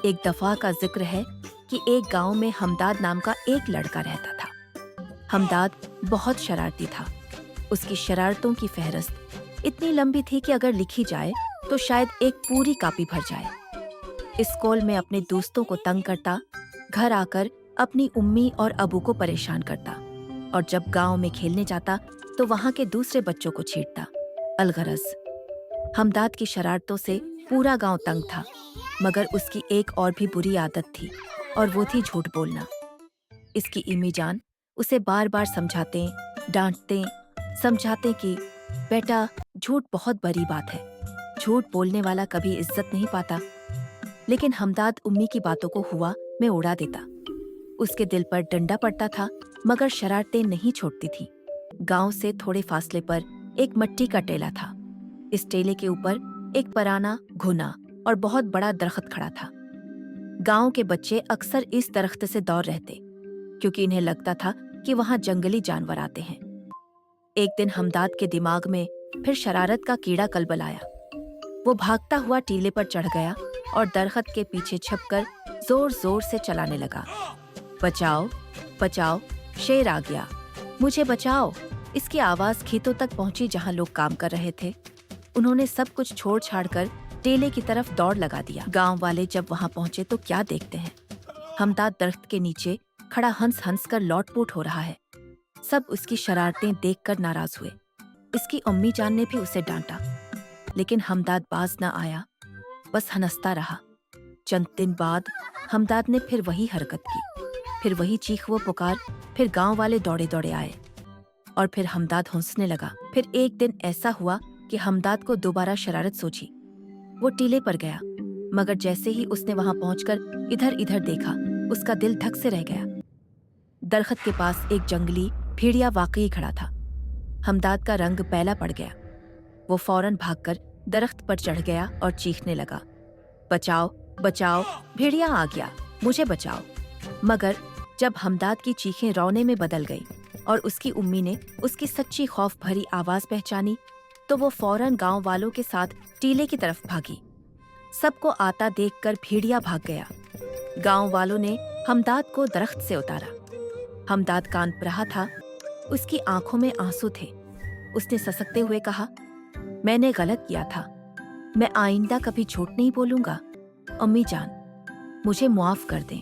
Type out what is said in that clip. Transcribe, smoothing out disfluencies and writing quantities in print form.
ایک دفعہ کا ذکر ہے کہ ایک گاؤں میں ہمداد نام کا ایک لڑکا رہتا تھا۔ ہمداد بہت شرارتی تھا۔ اس کی شرارتوں کی فہرست اتنی لمبی تھی کہ اگر لکھی جائے تو شاید ایک پوری کاپی بھر جائے۔ اسکول میں اپنے دوستوں کو تنگ کرتا، گھر آ کر اپنی امی اور ابو کو پریشان کرتا، اور جب گاؤں میں کھیلنے جاتا تو وہاں کے دوسرے بچوں کو چھیڑتا۔ الغرض ہمداد کی شرارتوں سے پورا گاؤں تنگ تھا، مگر اس کی ایک اور بھی بری عادت تھی، اور وہ تھی جھوٹ بولنا۔ اس کی امی جان اسے بار بار ڈانٹتے سمجھاتے کہ بیٹا، جھوٹ بہت بری بات ہے، جھوٹ بولنے والا کبھی عزت نہیں پاتا۔ لیکن ہمداد امی کی باتوں کو ہوا میں اڑا دیتا۔ اس کے دل پر ڈنڈا پڑتا تھا، مگر شرارتیں نہیں چھوڑتی تھی۔ گاؤں سے تھوڑے فاصلے پر ایک مٹی کا ٹیلا تھا۔ اس ٹیلے کے اوپر ایک پرانا، گھنا اور بہت بڑا درخت کھڑا تھا۔ گاؤں کے بچے اکثر اس درخت سے دور رہتے، کیونکہ انہیں لگتا تھا کہ وہاں جنگلی جانور آتے ہیں۔ ایک دن ہمداد کے دماغ میں پھر شرارت کا کیڑا کلبل آیا۔ وہ بھاگتا ہوا ٹیلے پر چڑھ گیا اور درخت کے پیچھے چھپ کر زور زور سے چلانے لگا۔ بچاؤ، بچاؤ، شیر آ گیا، مجھے بچاؤ۔ اس کی آواز کھیتوں تک پہنچی جہاں لوگ کام کر رہے تھے۔ انہوں نے سب کچھ چھوڑ چھاڑ کر ٹیلے کی طرف دوڑ لگا دیا۔ گاؤں والے جب وہاں پہنچے تو کیا دیکھتے ہیں، ہمداد درخت کے نیچے کھڑا ہنس ہنس کر لوٹ پوٹ ہو رہا ہے۔ سب اس کی شرارتیں دیکھ کر ناراض ہوئے۔ اس کی امی جان نے بھی اسے ڈانٹا، لیکن ہمداد باز نہ آیا، بس ہنستا رہا۔ چند دن بعد ہمداد نے پھر وہی حرکت کی، پھر وہی چیخ و پکار۔ پھر گاؤں والے دوڑے دوڑے آئے اور پھر ہمداد ہنسنے لگا۔ پھر ایک دن ایسا ہوا کہ ہمداد کو دوبارہ شرارت سوچی۔ وہ ٹیلے پر گیا، مگر جیسے ہی اس نے وہاں پہنچ کر ادھر ادھر دیکھا، اس کا دل دھک سے رہ گیا۔ درخت کے پاس ایک جنگلی بھیڑیا واقعی کھڑا تھا۔ ہمداد کا رنگ پیلا پڑ گیا۔ وہ فوراً بھاگ کر درخت پر چڑھ گیا اور چیخنے لگا، بچاؤ، بچاؤ، بھیڑیا آ گیا، مجھے بچاؤ۔ مگر جب ہمداد کی چیخیں رونے میں بدل گئی اور اس کی امی نے اس کی سچی خوف بھری آواز پہچانی، تو وہ فوراً گاؤں والوں کے ساتھ ٹیلے کی طرف بھاگی۔ سب کو آتا دیکھ کر بھیڑیا بھاگ گیا۔ گاؤں والوں نے ہمداد کو درخت سے اتارا۔ ہمداد کانپ رہا تھا، اس کی آنکھوں میں آنسو تھے۔ اس نے سسکتے ہوئے کہا، میں نے غلط کیا تھا، میں آئندہ کبھی جھوٹ نہیں بولوں گا۔ امی جان، مجھے معاف کر دیں۔